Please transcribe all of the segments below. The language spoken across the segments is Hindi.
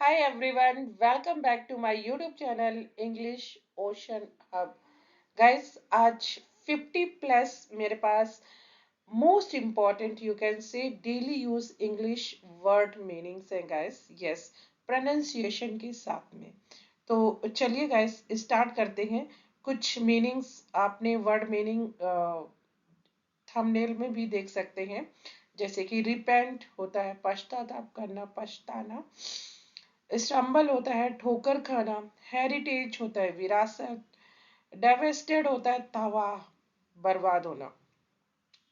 Hi everyone, welcome back to my YouTube channel English Ocean Hub. Guys, आज 50 प्लस मेरे पास most important you can say daily use English word meanings हैं गाइस. यस, प्रोनाउंसिएशन के साथ में. तो चलिए गाइस स्टार्ट करते हैं. कुछ मीनिंग्स आपने वर्ड मीनिंग थंबनेल में भी देख सकते हैं. जैसे कि रिपेंट होता है पश्चाताप करना, पछताना. स्टम्बल होता है ठोकर खाना. हेरिटेज होता है विरासत. डेवेस्टेड होता है तबाह, बर्बाद होना.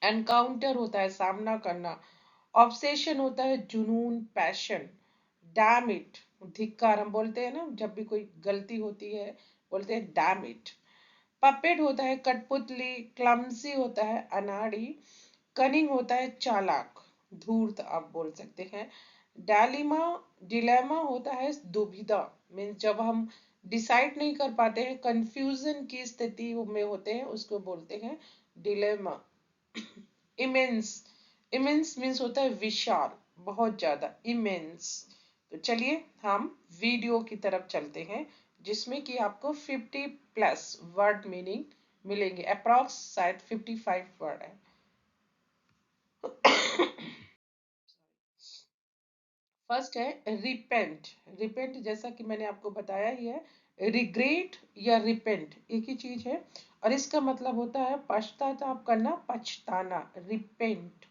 एनकाउंटर होता है सामना करना. ऑब्सेशन होता है जुनून, पैशन. डैम इट, धिक्कार हम बोलते हैं ना जब भी कोई गलती होती है, बोलते हैं डैम इट. पपेट होता है कठपुतली. क्लमसी होता है अनाड़ी. कनिंग होता है चालाक, धूर्त आप बोल सकते हैं. डालिमा डिलेमा होता है दुविधा, मीन्स जब हम डिसाइड नहीं कर पाते हैं, कंफ्यूजन की स्थिति में होते हैं, उसको बोलते हैं डिलेमा. इमेंस, इमेंस मीन्स होता है विशाल, बहुत ज्यादा, इमेंस. तो चलिए हम वीडियो की तरफ चलते हैं जिसमें कि आपको 50 प्लस वर्ड मीनिंग मिलेंगे. अप्रॉक्स शायद 55 वर्ड है. फर्स्ट है रिपेंट. रिपेंट जैसा कि मैंने आपको बताया ही है, रिग्रेट या रिपेंट एक ही चीज है. और इसका मतलब होता है पश्चाताप करना, पछताना, रिपेंट.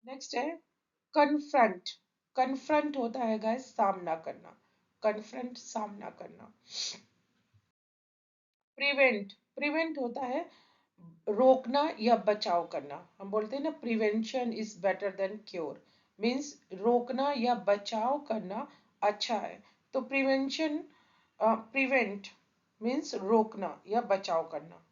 नेक्स्ट है कन्फ्रंट. कन्फ्रंट होता है गाइस सामना करना. कन्फ्रंट सामना करना. प्रिवेंट, प्रिवेंट होता है रोकना या बचाव करना. हम बोलते हैं ना prevention is better than cure, means रोकना या बचाव करना अच्छा है. तो प्रिवेंशन, प्रिवेंट मीन्स रोकना या बचाव करना.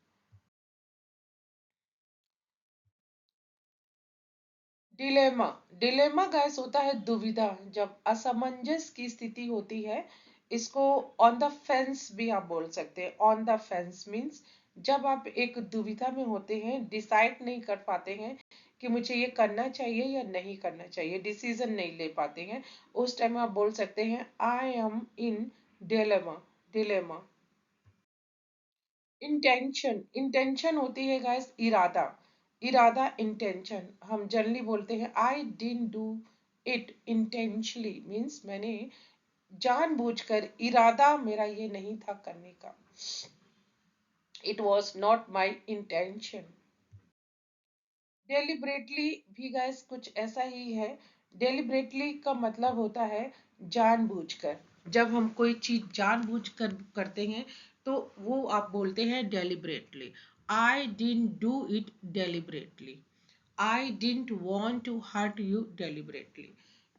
डिलेमा, डिलेमा गैस होता है दुविधा, जब असमंजस की स्थिति होती है. इसको ऑन द फेंस भी आप बोल सकते हैं. ऑन द फेंस मीन्स जब आप एक दुविधा में होते हैं, डिसाइड नहीं कर पाते हैं कि मुझे ये करना चाहिए या नहीं करना चाहिए, डिसीजन नहीं ले पाते हैं, उस टाइम आप बोल सकते हैं I M in dilemma. Dilemma. Intention, intention होती है गाइस इरादा. इरादा, इंटेंशन. हम जनरली बोलते हैं आई didn't do it intentionally, means मैंने जानबूझकर, इरादा मेरा ये नहीं था करने का. It was not my intention. Deliberately भी गाइस कुछ ऐसा ही है. डेलिबरेटली का मतलब होता है जानबूझकर. जब हम कोई चीज जानबूझकर करते हैं तो वो आप बोलते हैं deliberately. I didn't do it deliberately. I didn't want to hurt you deliberately.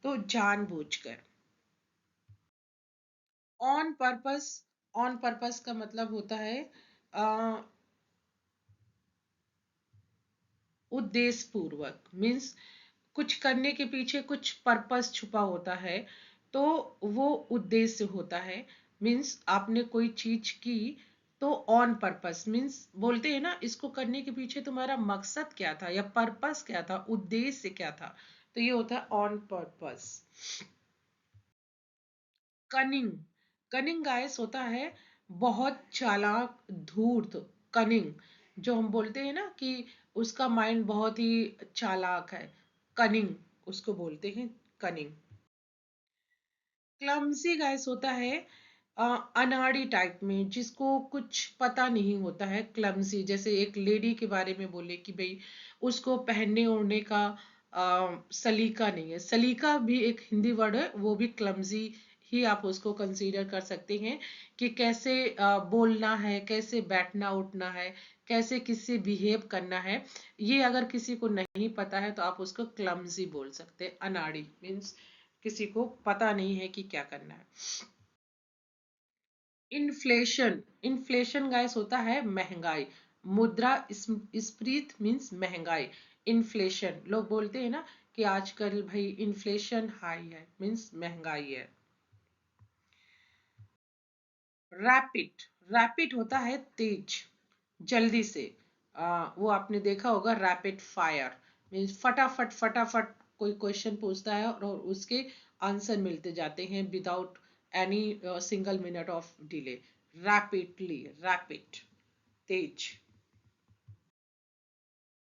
तो जानबूझकर. ऑन पर्पस, ऑन पर्पस का मतलब होता है उद्देश्य पूर्वक, मीन्स कुछ करने के पीछे कुछ पर्पस छुपा होता है, तो वो उद्देश्य होता है. मीन्स आपने कोई चीज की तो ऑन पर्पस, मीन्स बोलते हैं ना इसको करने के पीछे तुम्हारा मकसद क्या था या पर्पस क्या था, उद्देश्य क्या था, तो ये होता है on purpose. Cunning, cunning guys होता है बहुत चालाक, धूर्त. कनिंग, जो हम बोलते हैं ना कि उसका माइंड बहुत ही चालाक है, कनिंग उसको बोलते हैं, कनिंग. क्लमसी गाइस होता है अनाड़ी टाइप में, जिसको कुछ पता नहीं होता है. क्लमसी जैसे एक लेडी के बारे में बोले कि भाई उसको पहनने ओढ़ने का सलीका नहीं है. सलीका भी एक हिंदी वर्ड है, वो भी क्लमजी ही आप उसको कंसीडर कर सकते हैं कि कैसे बोलना है, कैसे बैठना उठना है, कैसे किससे बिहेव करना है. ये अगर किसी को नहीं पता है तो आप उसको क्लमजी बोल सकते हैं. अनाड़ी मीन्स किसी को पता नहीं है कि क्या करना है. इन्फ्लेशन, इन्फ्लेशन गाइस होता है महंगाई. मुद्रा स्फीति मीन्स महंगाई. इन्फ्लेशन लोग बोलते हैं ना कि आजकल भाई इन्फ्लेशन हाई है, मीन्स महंगाई है. रैपिड, रैपिड होता है तेज, जल्दी से. वो आपने देखा होगा रैपिड फायर, मीन्स फटाफट फटाफट कोई क्वेश्चन पूछता है और उसके आंसर मिलते जाते हैं without any single minute of delay. Rapidly, rapid, Tej.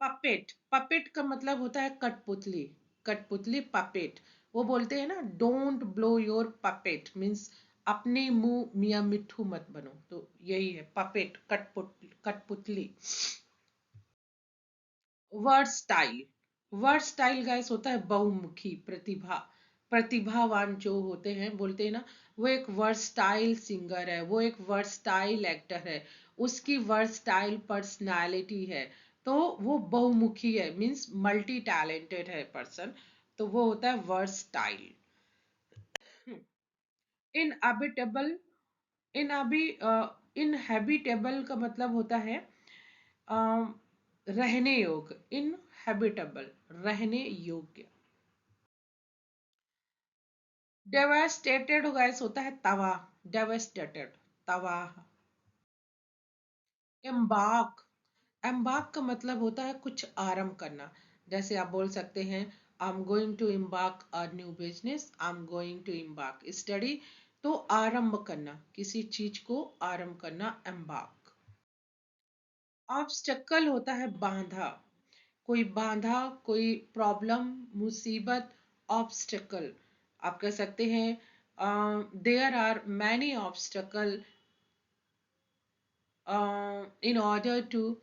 Puppet, puppet का मतलब होता है कठपुतली। कठपुतली, पपेट। वो बोलते हैं ना, don't blow your puppet, means अपने मुंह मियाँ मिट्ठू मत बनो, तो यही है पपेट, कठपुतली। Word style, word style guys होता है बहुमुखी प्रतिभा। प्रतिभावान जो होते हैं, बोलते हैं ना, वो एक वर्ड स्टाइल सिंगर है, वो एक वर्ड स्टाइल एक्टर है, उसकी वर्ड स्टाइल पर्सनालिटी है, तो वो बहुमुखी है, मीन्स मल्टी टैलेंटेड है पर्सन, तो वो होता है वर्ड स्टाइल। इनएबिटेबल, इन अभी इनहेबिटेबल का मतलब होता है रहने योग्य। इनहेबिटेबल, रहने योग्य। डेवास्टेटेड गाइस होता है तबाह। डेवास्टेटेड, तबाह। एम्बार्क, एम्बार्क का मतलब होता है कुछ आरंभ करना। जैसे आप बोल सकते हैं, I am going to embark a new business, I am going to embark study. तो आरंभ करना, किसी चीज को आरंभ करना, एम्बार्क। ऑब्स्टेकल होता है बांधा, कोई बांधा, कोई प्रॉब्लम, मुसीबत, ऑब्स्टेकल। आप कह सकते हैं there are many obstacle in order to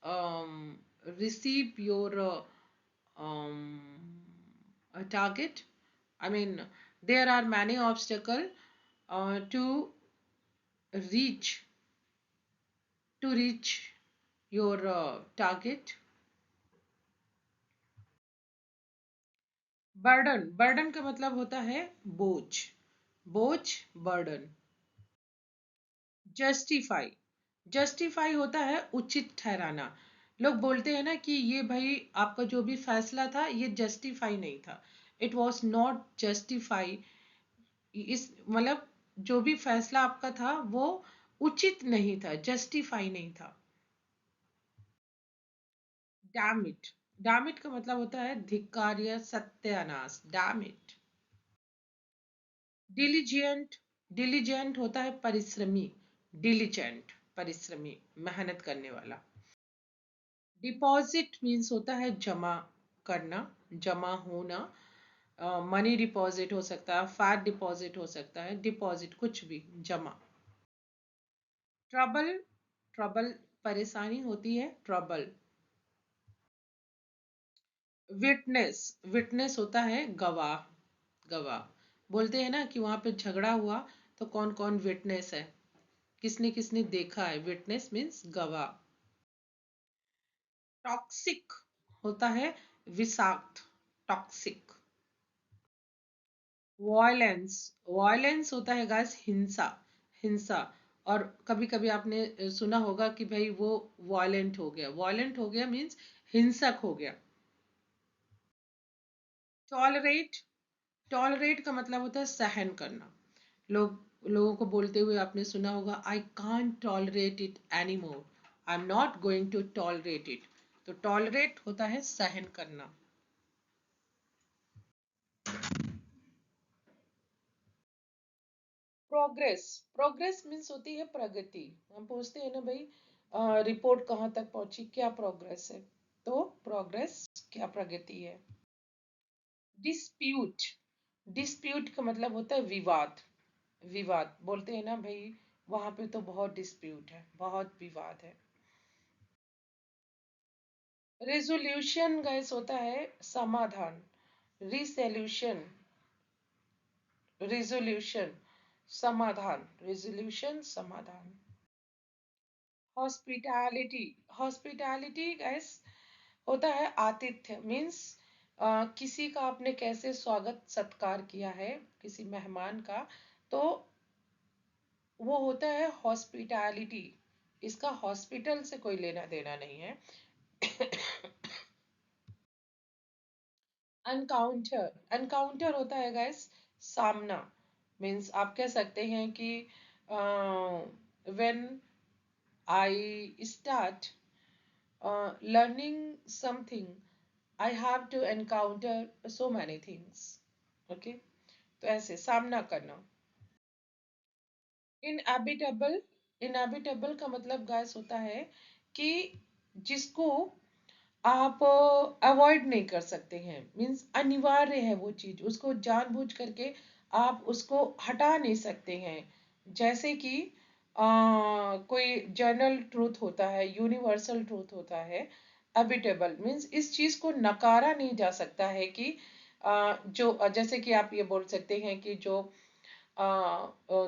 um, receive your um, target. I mean, there are many obstacles to reach your target. Burden, burden का मतलब होता है बोझ। बोझ, बर्डन। जस्टिफाई, जस्टिफाई होता है उचित ठहराना। लोग बोलते हैं ना कि ये भाई आपका जो भी फैसला था ये जस्टिफाई नहीं था, इट वॉज नॉट जस्टिफाई। इस मतलब जो भी फैसला आपका था वो उचित नहीं था, जस्टिफाई नहीं था। डैम इट, डैम इट का मतलब होता है धिक्कार या सत्यानाश, डैम इट। डिलीजेंट, डिलीजेंट होता है परिश्रमी। डिलीजेंट, परिश्रमी, मेहनत करने वाला। डिपॉजिट मीन्स होता है जमा करना, जमा होना। मनी डिपॉजिट हो सकता है, फैट डिपॉजिट हो सकता है, डिपॉजिट कुछ भी, जमा। ट्रबल, ट्रबल परेशानी होती है, ट्रबल। विटनेस, विटनेस होता है गवाह, गवाह। बोलते हैं ना कि वहां पे झगड़ा हुआ तो कौन कौन विटनेस है, किसने किसने देखा है, विटनेस मीन्स गवाह। टॉक्सिक होता है विषाक्त, टॉक्सिक। वायलेंस, वायलेंस होता है गाइस हिंसा, हिंसा। और कभी कभी आपने सुना होगा कि भाई वो वायलेंट हो गया, वायलेंट हो गया मीन्स हिंसक हो गया। टॉलरेट, टॉलरेट का मतलब होता है सहन करना। लोगों को बोलते हुए आपने सुना होगा, I can't tolerate it any more, I am not going to tolerate it. तो टॉलरेट होता है सहन करना। प्रोग्रेस, प्रोग्रेस मीन्स होती है प्रगति। हम पूछते हैं ना भाई रिपोर्ट कहाँ तक पहुंची, क्या प्रोग्रेस है, तो प्रोग्रेस क्या प्रगति है। डिस्प्यूट, डिस्प्यूट का मतलब होता है विवाद, विवाद। बोलते हैं ना भाई वहां पे तो बहुत डिस्प्यूट है, बहुत विवाद है। रेजोल्यूशन गाइस होता है समाधान। रिसोल्यूशन, रेजोल्यूशन, समाधान, रेजोल्यूशन, समाधान। हॉस्पिटैलिटी, हॉस्पिटैलिटी गाइस होता है आतिथ्य, मीन्स किसी का आपने कैसे स्वागत सत्कार किया है, किसी मेहमान का, तो वो होता है हॉस्पिटैलिटी। इसका हॉस्पिटल से कोई लेना देना नहीं है। अनकाउंटर, अनकाउंटर होता है गाइस सामना, मीन्स आप कह सकते हैं कि when I start learning something, I have to encounter so many things. Okay, तो ऐसे सामना करना। इनएबिटेबल, इनएबिटेबल का मतलब गाइस होता है कि जिसको आप अवॉइड नहीं कर सकते हैं, मीन्स अनिवार्य है वो चीज, उसको जानबूझ करके आप उसको हटा नहीं सकते हैं। जैसे कि कोई जनरल ट्रूथ होता है, यूनिवर्सल ट्रूथ होता है। एबिटेबल मीन्स इस चीज को नकारा नहीं जा सकता है कि जैसे कि आप ये बोल सकते हैं कि जो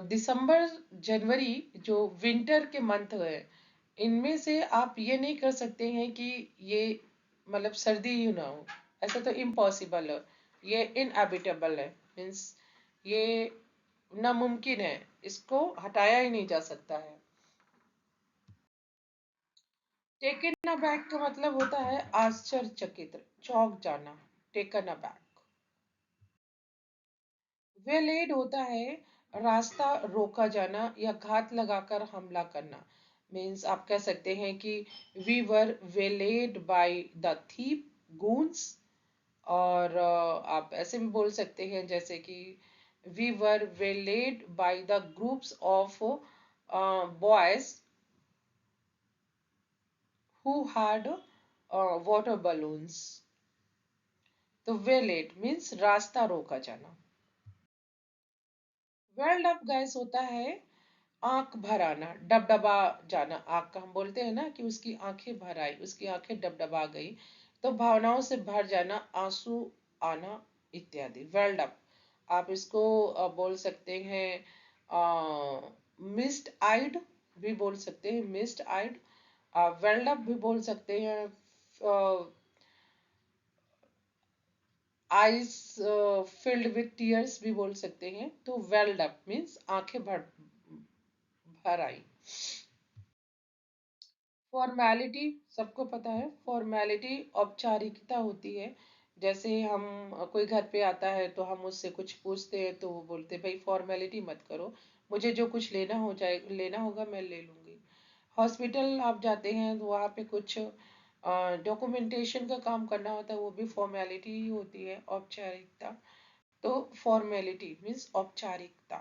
दिसंबर जनवरी जो विंटर के मंथ है, इनमें से आप ये नहीं कर सकते हैं कि ये मतलब सर्दी ही ना हो, ऐसा तो इम्पॉसिबल है। ये इनएबिटेबल है, मीन्स ये नामुमकिन है, इसको हटाया ही नहीं जा सकता है। टेकन अबैक का मतलब होता है आश्चर्यचकित, चौंक जाना। Taken aback. वेलेड होता है रास्ता रोका जाना या घात लगाकर हमला करना। मीन्स आप कह सकते हैं कि we were waylaid by the thief goons. और आप ऐसे भी बोल सकते हैं जैसे कि we were waylaid by the groups of boys who had water balloons. तो वेलेड मीन्स रास्ता रोका जाना। वेल्ड अप गैस होता है आंख भर आना, डबडबा जाना। आंख का हम बोलते हैं ना कि उसकी आंखें भर आई, उसकी आंखें डबडबा गई, तो भावनाओं से भर जाना, आंसू आना इत्यादि। वेल्ड अप आप इसको बोल सकते हैं मिस्ड आइड भी बोल सकते हैं, मिस्ड आइड। वेल्ड अप भी बोल सकते हैं, आईज फिल्ड विथ टीयर्स भी बोल सकते हैं। तो वेल्ड अप मीन्स आंखें भर भर आई। फॉर्मेलिटी सबको पता है, फॉर्मेलिटी औपचारिकता होती है। जैसे हम कोई घर पे आता है तो हम उससे कुछ पूछते हैं तो वो बोलते हैं भाई फॉर्मेलिटी मत करो, मुझे जो कुछ लेना हो जाए लेना होगा मैं ले लूंगी। हॉस्पिटल आप जाते हैं तो वहाँ पे कुछ डॉक्यूमेंटेशन का काम करना होता है, वो भी फॉर्मेलिटी ही होती है, औपचारिकता। तो फॉर्मेलिटी मीन्स औपचारिकता।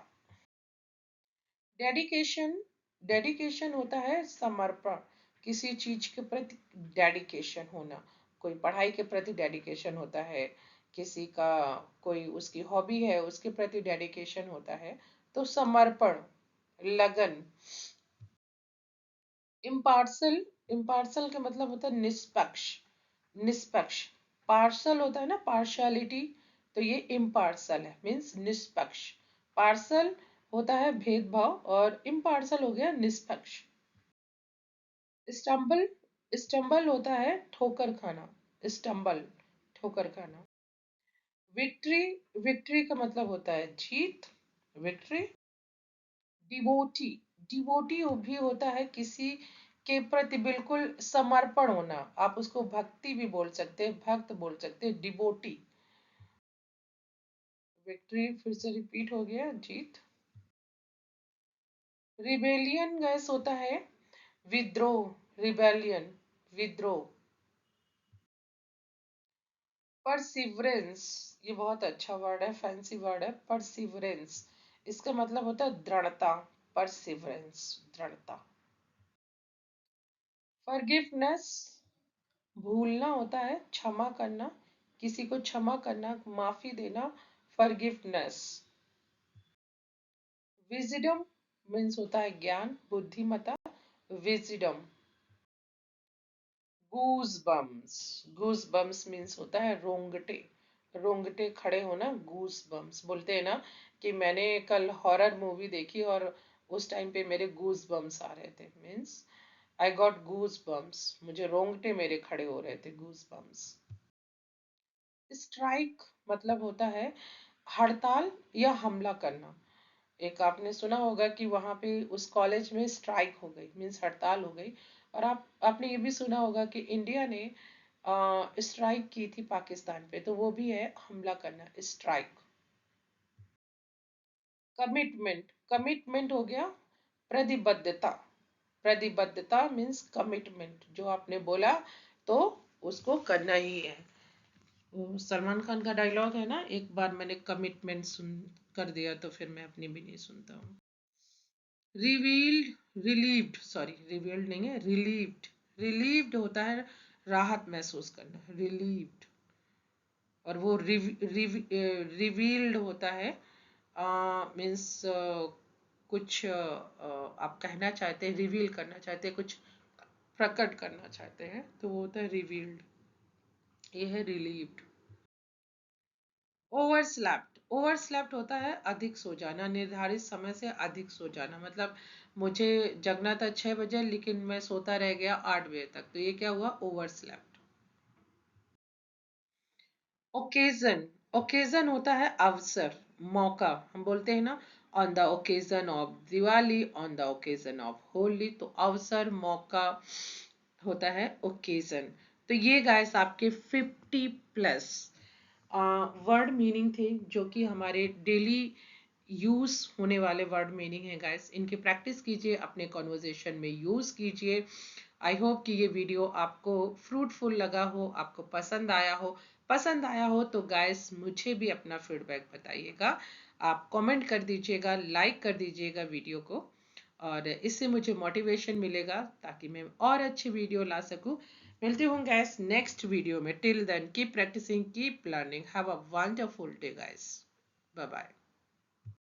डेडिकेशन, डेडिकेशन होता है समर्पण, किसी चीज के प्रति डेडिकेशन होना। कोई पढ़ाई के प्रति डेडिकेशन होता है, किसी का कोई उसकी हॉबी है उसके प्रति डेडिकेशन होता है। तो समर्पण, लगन। इम्पार्सल, इम्पार्सल का मतलब होता है निष्पक्ष, निष्पक्ष। पार्सल होता है ना पार्शियलिटी, तो ये इम्पार्सल है मीन्स निष्पक्ष। पार्सल होता है भेदभाव और इम्पार्सल हो गया निष्पक्ष। स्टम्बल, स्टम्बल होता है ठोकर खाना, स्टम्बल ठोकर खाना। विक्ट्री, विक्ट्री का मतलब होता है जीत, विक्ट्री। डिवोटी, डिवोटी भी होता है किसी के प्रति बिल्कुल समर्पण होना, आप उसको भक्ति भी बोल सकते हैं, भक्त बोल सकते हैं, डिवोटी। विक्ट्री फिर से रिपीट हो गया, जीत। रिबेलियन गैस होता है विद्रोह, रिबेलियन, विद्रोह। परसिवरेंस, ये बहुत अच्छा वर्ड है, फैंसी वर्ड है, परसिवरेंस। इसका मतलब होता है दृढ़ता, परसिवरेंस, दृढ़ता। फॉरगिवनेस, भूलना होता है, क्षमा करना, किसी को क्षमा करना, माफी देना, फॉरगिवनेस। विजिडम मीन्स होता है ज्ञान, बुद्धिमता, wisdom. Goose bumps, goose bumps means होता है रोंगटे, रोंगटे खड़े होना, गूज बम्स। बोलते हैं ना कि मैंने कल हॉरर मूवी देखी और उस टाइम पे मेरे गूज बम्स आ रहे थे, means I got goose bumps, मुझे रोंगटे मेरे खड़े हो रहे थे, गूज बम्स। स्ट्राइक मतलब होता है हड़ताल या हमला करना। एक आपने सुना होगा कि वहां पे उस कॉलेज में स्ट्राइक हो गई, मीन्स हड़ताल हो गई। और आपने ये भी सुना होगा कि इंडिया ने स्ट्राइक की थी पाकिस्तान पे, तो वो भी है हमला करना, स्ट्राइक। कमिटमेंट, कमिटमेंट हो गया प्रतिबद्धता, प्रतिबद्धता मीन्स कमिटमेंट, जो आपने बोला तो उसको करना ही है। वो सलमान खान का डायलॉग है ना, एक बार मैंने कमिटमेंट सुन कर दिया तो फिर मैं अपनी भी नहीं सुनता हूँ। रिवील्ड, रिलीव्ड, सॉरी रिवील्ड नहीं है, रिलीव्ड। रिलीव्ड होता है राहत महसूस करना, रिलीव्ड। और वो रिवील्ड होता है, मीन्स कुछ आप कहना चाहते हैं, रिवील करना चाहते हैं, कुछ प्रकट करना चाहते हैं, तो वो होता है रिवील्ड। ये है रिलीव्ड। ओवरस्लैप्ड, ओवरस्लैप्ड होता है अधिक सो जाना, निर्धारित समय से अधिक सो जाना। मतलब मुझे जगना था 6 बजे लेकिन मैं सोता रह गया 8 बजे तक, तो ये क्या हुआ, ओवरस्लैप्ड। ओकेजन, ओकेजन होता है अवसर, मौका। हम बोलते हैं ना, on the occasion of Diwali, on the occasion of Holi, तो अवसर, मौका होता है ओकेजन। तो ये गाइस आपके 50+ वर्ड मीनिंग थे, जो कि हमारे डेली यूज होने वाले वर्ड मीनिंग है गाइस। इनकी प्रैक्टिस कीजिए, अपने कॉन्वर्जेशन में यूज कीजिए। आई होप कि ये वीडियो आपको फ्रूटफुल लगा हो, आपको पसंद आया हो। पसंद आया हो तो गाइस मुझे भी अपना फीडबैक बताइएगा, आप कमेंट कर दीजिएगा, लाइक कर दीजिएगा वीडियो को, और इससे मुझे मोटिवेशन मिलेगा ताकि मैं और अच्छी वीडियो ला सकूं। मिलती हूँ गाइस नेक्स्ट वीडियो में। Till then keep practicing, keep learning, have a wonderful day guys. Bye bye.